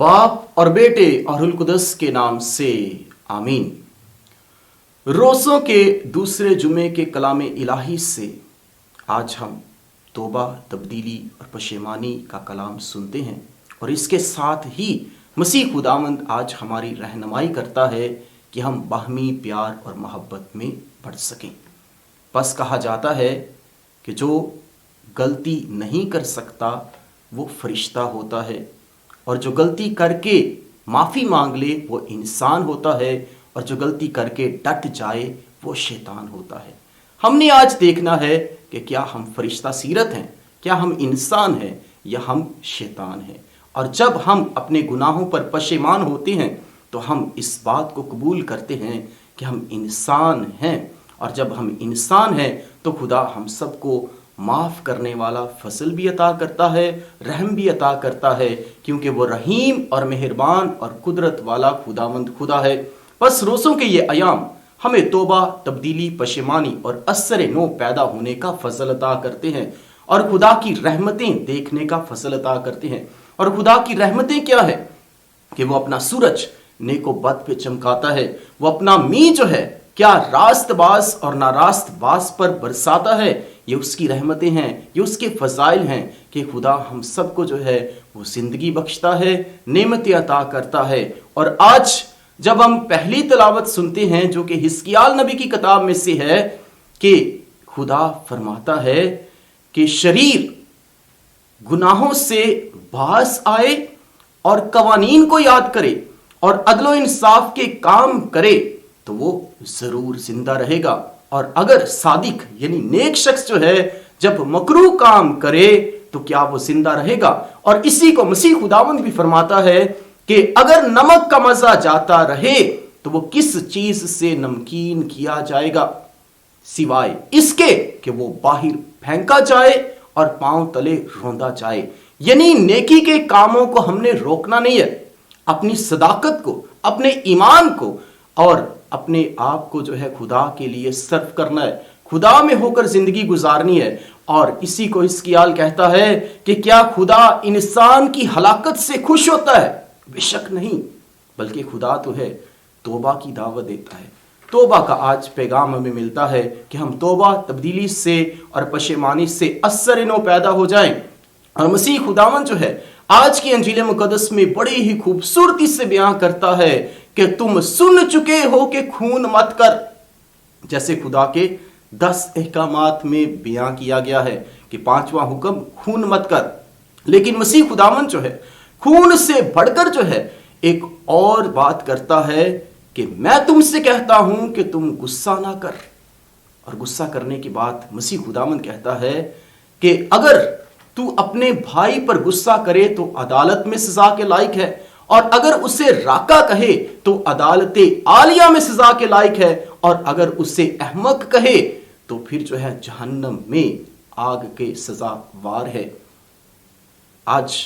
बाप और बेटे और रूह कुदस के नाम से आमीन। रोज़ों के दूसरे जुमे के कलाम इलाही से आज हम तौबा, तब्दीली और पशेमानी का कलाम सुनते हैं और इसके साथ ही मसीह खुदावंद आज हमारी रहनुमाई करता है कि हम बाहमी प्यार और मोहब्बत में बढ़ सकें। बस कहा जाता है कि जो गलती नहीं कर सकता वो फरिश्ता होता है और जो गलती करके माफ़ी मांग ले वो इंसान होता है और जो गलती करके डट जाए वो शैतान होता है। हमने आज देखना है कि क्या हम फरिश्ता सीरत हैं, क्या हम इंसान हैं या हम शैतान हैं। और जब हम अपने गुनाहों पर पशेमान होते हैं तो हम इस बात को कबूल करते हैं कि हम इंसान हैं, और जब हम इंसान हैं तो खुदा हम सबको माफ़ करने वाला फसल भी अता करता है, रहम भी अता करता है, क्योंकि वो रहीम और मेहरबान और कुदरत वाला खुदावंद खुदा है। बस रोज़ों के ये अयाम हमें तौबा, तब्दीली, पशेमानी और असर नो पैदा होने का फजल अता करते हैं और खुदा की रहमतें देखने का फजल अता करते हैं। और खुदा की रहमतें क्या है कि वो अपना सूरज नेको बद पे चमकाता है, वो अपना मी जो है क्या रास्तबाज और नारास्तबाज पर बरसाता है। ये उसकी रहमतें हैं, ये उसके फजाइल हैं कि खुदा हम सबको जो है वो ज़िंदगी बख्शता है, नेमतें अता करता है। और आज जब हम पहली तिलावत सुनते हैं जो कि हिस्कियाल नबी की किताब में से है कि खुदा फरमाता है कि शरीर गुनाहों से बास आए और कवानीन को याद करे और अदलो इंसाफ के काम करे तो वो जरूर जिंदा रहेगा। और अगर सादिक यानी नेक शख्स जो है जब मकरू काम करे तो क्या वो जिंदा रहेगा। और इसी को मसीह खुदावंद भी फरमाता है कि अगर नमक का मजा जाता रहे तो वो किस चीज से नमकीन किया जाएगा सिवाय इसके कि वो बाहर फेंका जाए और पांव तले रौंदा जाए। यानी नेकी के कामों को हमने रोकना नहीं है, अपनी सदाकत को, अपने ईमान को और अपने आप को जो है खुदा के लिए सर्व करना है, खुदा में होकर जिंदगी गुजारनी है। और इसी को हिस्कियाल कहता है कि क्या खुदा इंसान की हलाकत से खुश होता है? बेशक नहीं, बल्कि खुदा तो है तौबा की दावत देता है। तौबा का आज पैगाम हमें मिलता है कि हम तौबा, तब्दीली से और पशेमानी से असर नो पैदा हो जाएं। और मसीह खुदावन जो है आज की अंजील मुकद्दस में बड़ी ही खूबसूरती से बयां करता है कि तुम सुन चुके हो कि खून मत कर, जैसे खुदा के 10 अहकामात में बयां किया गया है कि 5वां हुक्म खून मत कर। लेकिन मसीह खुदावन जो है खून से बढ़कर जो है एक और बात करता है कि मैं तुमसे कहता हूं कि तुम गुस्सा ना कर। और गुस्सा करने की बात मसीह खुदावन कहता है कि अगर तू अपने भाई पर गुस्सा करे तो अदालत में सजा के लायक है, और अगर उसे राका कहे तो अदालत आलिया में सजा के लायक है, और अगर उसे अहमक कहे तो फिर जो है जहन्नम में आग के सजावार है। आज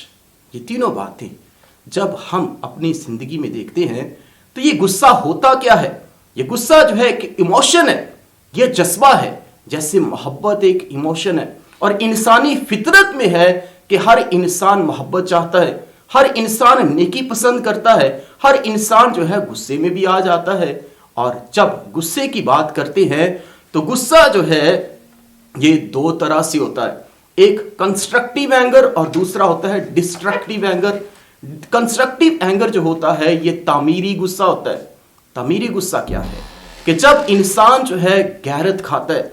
ये तीनों बातें जब हम अपनी जिंदगी में देखते हैं तो ये गुस्सा होता क्या है? ये गुस्सा जो है कि इमोशन है, ये जज्बा है। जैसे मोहब्बत एक इमोशन है और इंसानी फितरत में है कि हर इंसान मोहब्बत चाहता है, हर इंसान नेकी पसंद करता है, हर इंसान जो है गुस्से में भी आ जाता है। और जब गुस्से की बात करते हैं तो गुस्सा जो है ये दो तरह से होता है, एक कंस्ट्रक्टिव एंगर और दूसरा होता है डिस्ट्रक्टिव एंगर। कंस्ट्रक्टिव एंगर जो होता है ये तामीरी गुस्सा होता है। तामीरी गुस्सा क्या है कि जब इंसान जो है गैरत खाता है,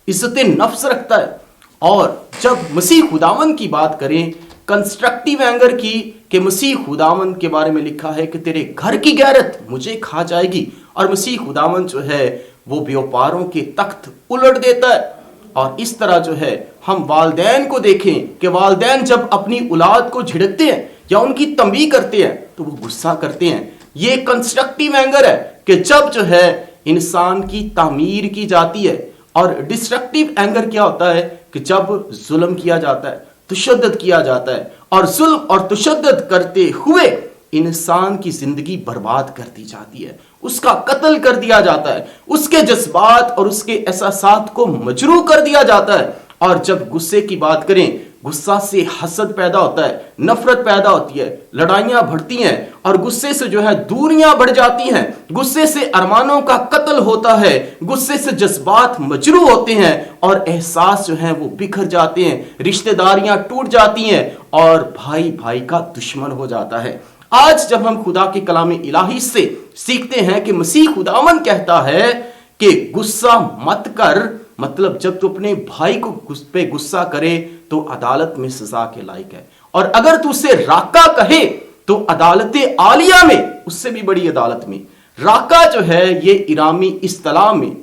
इज्जत नफ्स रखता है। और जब मसीह खुदावन की बात करें कंस्ट्रक्टिव एंगर की कि मसीह खुदावन के बारे में लिखा है कि तेरे घर की गैरत मुझे खा जाएगी। और मसीह खुदावन जो है वो व्यापारों के तख्त उलट देता है। और इस तरह जो है हम वालदैन को देखें कि वालदैन जब अपनी औलाद को झिड़कते हैं या उनकी तंबीह करते हैं तो वो गुस्सा करते हैं। ये कंस्ट्रक्टिव एंगर है कि जब जो है इंसान की तामीर की जाती है। और डिस्ट्रक्टिव एंगर क्या होता है कि जब जुल्म किया जाता है, तशद्दुद किया जाता है, और जुल्म और तशद्दुद करते हुए इंसान की जिंदगी बर्बाद कर दी जाती है, उसका कत्ल कर दिया जाता है, उसके जज्बात और उसके एहसासात को मजरूह कर दिया जाता है। और जब गुस्से की बात करें गुस्सा से हसद पैदा होता है, नफरत पैदा होती है, लड़ाइयां बढ़ती हैं और गुस्से से जो है दूरियां बढ़ जाती हैं, गुस्से से अरमानों का कत्ल होता है, गुस्से से जज्बात मजरू होते हैं और एहसास जो है वो बिखर जाते हैं, रिश्तेदारियां टूट जाती हैं और भाई भाई का दुश्मन हो जाता है। आज जब हम खुदा के कलाम इलाही से सीखते हैं कि मसीह खुदावन कहता है कि गुस्सा मत कर, मतलब जब तू अपने भाई को पे गुस्सा करे तो अदालत में सजा के लायक है, और अगर तू उसे राका कहे तो अदालत आलिया में, उससे भी बड़ी अदालत में, राका जो है ये इरामी इस्तिलाह में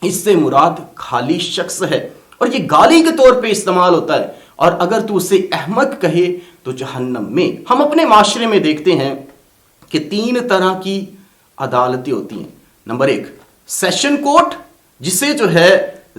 इससे मुराद खाली शख्स है और ये गाली के तौर पे इस्तेमाल होता है। और अगर तू उसे अहमक कहे तो जहन्नम में। हम अपने माशरे में देखते हैं कि 3 तरह की अदालतें होती हैं। नंबर 1 सेशन कोर्ट, जिसे जो है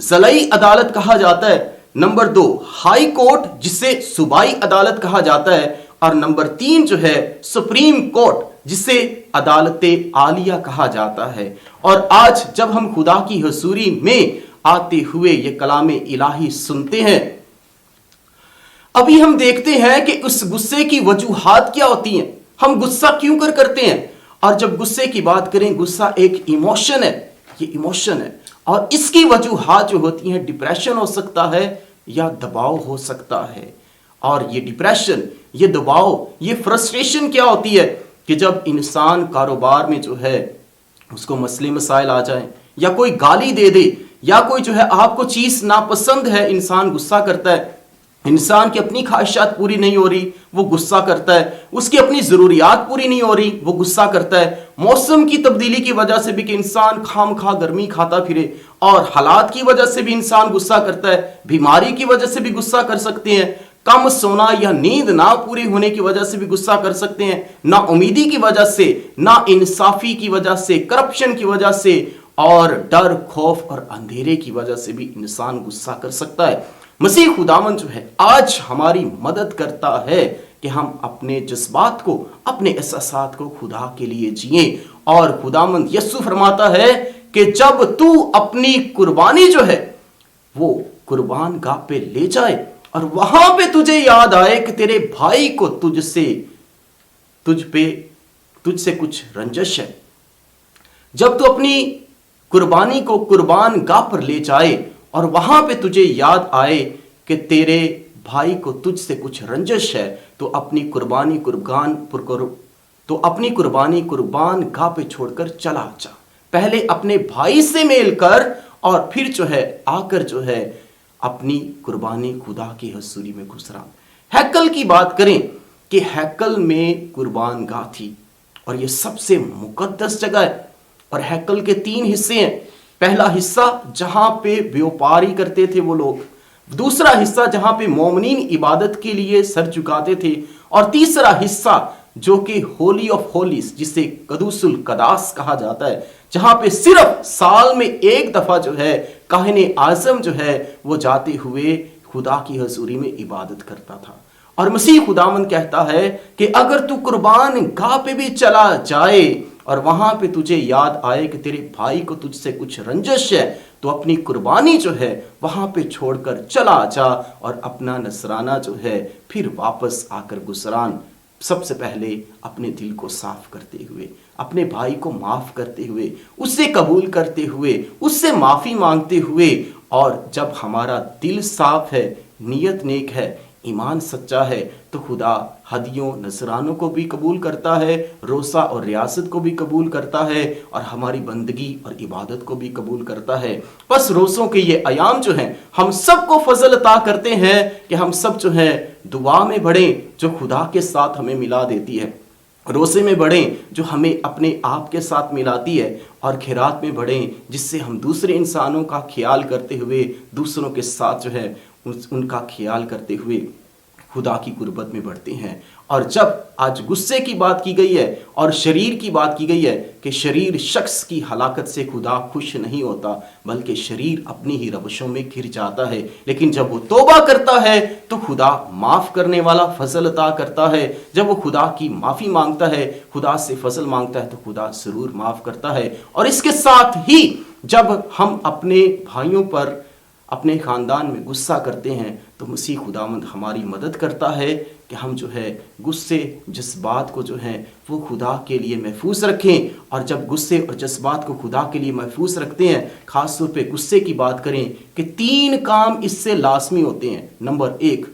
ज़लई अदालत कहा जाता है। नंबर 2 हाई कोर्ट, जिसे सूबाई अदालत कहा जाता है। और नंबर 3 जो है सुप्रीम कोर्ट, जिसे अदालत आलिया कहा जाता है। और आज जब हम खुदा की हजूरी में आते हुए ये कलाम इलाही सुनते हैं, अभी हम देखते हैं कि उस गुस्से की वजूहात क्या होती हैं, हम गुस्सा क्यों करते हैं। और जब गुस्से की बात करें, गुस्सा एक इमोशन है, ये इमोशन है और इसकी वजूहात जो होती हैं, डिप्रेशन हो सकता है या दबाव हो सकता है। और ये डिप्रेशन, ये दबाव, ये फ्रस्ट्रेशन क्या होती है कि जब इंसान कारोबार में जो है उसको मसले मसाइल आ जाए, या कोई गाली दे दे, या कोई जो है आपको चीज नापसंद है, इंसान गुस्सा करता है। इंसान की अपनी ख्वाहिशात पूरी नहीं हो रही, वो गुस्सा करता है। उसकी अपनी जरूरियात पूरी नहीं हो रही, वो गुस्सा करता है। मौसम की तब्दीली की वजह से भी कि इंसान खामखा गर्मी खाता फिरे, और हालात की वजह से भी इंसान गुस्सा करता है। बीमारी की वजह से भी गुस्सा कर सकते हैं, कम सोना या नींद ना पूरी होने की वजह से भी गुस्सा कर सकते हैं, ना उम्मीदी की वजह से, ना इंसाफी की वजह से, करप्शन की वजह से, और डर, खौफ और अंधेरे की वजह से भी इंसान गुस्सा कर सकता है। मसीह खुदावन जो है आज हमारी मदद करता है कि हम अपने जज्बात को, अपने एहसासात को खुदा के लिए जिए। और खुदावन यस्सु फरमाता है कि जब तू अपनी कुर्बानी जो है वो कुर्बान गाह पे ले जाए और वहां पे तुझे याद आए कि तेरे भाई को तुझसे कुछ रंजिश है, जब तू अपनी कुर्बानी को कुर्बान गाह पर ले जाए और वहां पे तुझे याद आए कि तेरे भाई को तुझसे कुछ रंजिश है, तो अपनी कुर्बानी कुर्बान गाह पे छोड़कर चला जा। पहले अपने भाई से मेल कर और फिर जो है आकर जो है अपनी कुर्बानी खुदा की हजूरी में गुजरा। हैकल की बात करें कि हैकल में कुर्बान गाह थी और ये सबसे मुकद्दस जगह है। और हैकल के 3 हिस्से हैं। पहला हिस्सा जहां पे व्यापारी करते थे वो लोग, दूसरा हिस्सा जहां पे मोमिनीन इबादत के लिए सर झुकाते थे, और तीसरा हिस्सा जो कि होली ऑफ होलीज, जिसे कदूसुल कदास कहा जाता है, जहां पे सिर्फ साल में एक दफा जो है काहिने आजम जो है वो जाते हुए खुदा की हजूरी में इबादत करता था। और मसीह खुदावंद कहता है कि अगर तू कुर्बान गाह पे भी चला जाए और वहां पे तुझे याद आए कि तेरे भाई को तुझसे कुछ रंजिश है, तो अपनी कुर्बानी जो है वहां पे छोड़कर चला जा और अपना नसराना जो है फिर वापस आकर गुजरान। सबसे पहले अपने दिल को साफ करते हुए, अपने भाई को माफ करते हुए, उससे कबूल करते हुए, उससे माफी मांगते हुए। और जब हमारा दिल साफ है, नीयत नेक है, ईमान सच्चा है, तो खुदा हदियों नजरानों को भी कबूल करता है, रोसा और रियासत को भी कबूल करता है, और हमारी बंदगी और इबादत को भी कबूल करता है। बस रोज़ों के ये अयाम जो हैं हम सबको फजल अता करते हैं कि हम सब जो है दुआ में बढ़ें, जो खुदा के साथ हमें मिला देती है, रोज़े में बढ़ें जो हमें अपने आप के साथ मिलाती है, और खैरात में बढ़ें जिससे हम दूसरे इंसानों का ख्याल करते हुए, दूसरों के साथ जो है उनका ख्याल करते हुए खुदा की गुरबत में बढ़ते हैं। और जब आज गुस्से की बात की गई है और शरीर की बात की गई है कि शरीर शख्स की हलाकत से खुदा खुश नहीं होता, बल्कि शरीर अपनी ही रवशों में घिर जाता है, लेकिन जब वो तौबा करता है तो खुदा माफ़ करने वाला फजल अता करता है। जब वो खुदा की माफ़ी मांगता है, खुदा से फजल मांगता है, तो खुदा ज़रूर माफ़ करता है। और इसके साथ ही जब हम अपने भाइयों पर, اپنے خاندان میں غصہ کرتے ہیں تو مسیح خداوند ہماری مدد کرتا ہے کہ ہم جو ہے غصے جذبات کو جو ہے وہ خدا کے لیے محفوظ رکھیں. اور جب غصے اور جذبات کو خدا کے لیے محفوظ رکھتے ہیں، خاص طور پہ غصے کی بات کریں کہ 3 کام اس سے لازمی ہوتے ہیں. نمبر 1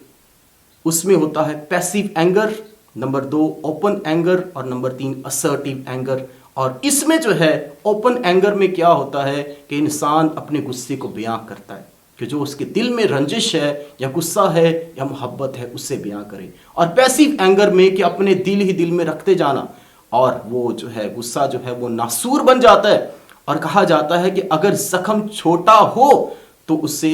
اس میں ہوتا ہے passive anger, number 2 open anger, اور نمبر 3 اسرٹیو اینگر. اور اس میں جو ہے اوپن اینگر میں کیا ہوتا ہے کہ انسان اپنے غصے کو بیان کرتا ہے کہ جو اس کے دل میں رنجش ہے یا غصہ ہے یا محبت ہے اسے بیان کرے. اور پیسیو اینگر میں کہ اپنے دل ہی دل میں رکھتے جانا، اور وہ جو ہے غصہ جو ہے وہ ناسور بن جاتا ہے. اور کہا جاتا ہے کہ اگر زخم چھوٹا ہو تو اسے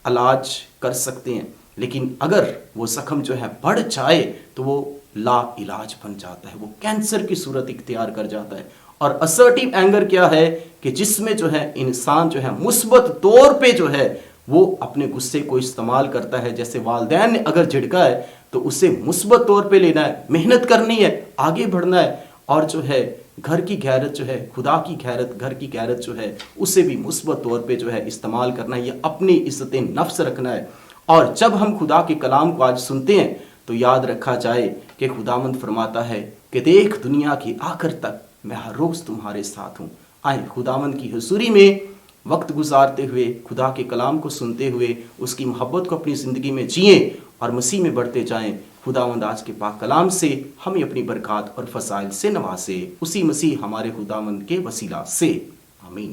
علاج کر سکتے ہیں، لیکن اگر وہ زخم جو ہے بڑھ جائے تو وہ لا علاج بن جاتا ہے، وہ کینسر کی صورت اختیار کر جاتا ہے. اور اسرٹیو اینگر کیا ہے کہ جس میں جو ہے انسان جو ہے مثبت طور پہ جو ہے وہ اپنے غصے کو استعمال کرتا ہے. جیسے والدین نے اگر جھڑکا ہے تو اسے مثبت طور پہ لینا ہے، محنت کرنی ہے، آگے بڑھنا ہے. اور جو ہے گھر کی غیرت جو ہے، خدا کی غیرت، گھر کی غیرت جو ہے اسے بھی مثبت طور پہ جو ہے استعمال کرنا ہے، یہ اپنی عزت نفس رکھنا ہے. اور جب ہم خدا کے کلام کو آج سنتے ہیں تو یاد رکھا جائے کہ خداوند فرماتا ہے کہ دیکھ دنیا کی آخر تک میں ہر روز تمہارے ساتھ ہوں. آئیں خداوند کی حضوری میں وقت گزارتے ہوئے، خدا کے کلام کو سنتے ہوئے اس کی محبت کو اپنی زندگی میں جئیں اور مسیح میں بڑھتے جائیں. خداوند آج کے پاک کلام سے ہمیں اپنی برکات اور فضائل سے نوازے، اسی مسیح ہمارے خداوند کے وسیلہ سے. آمین.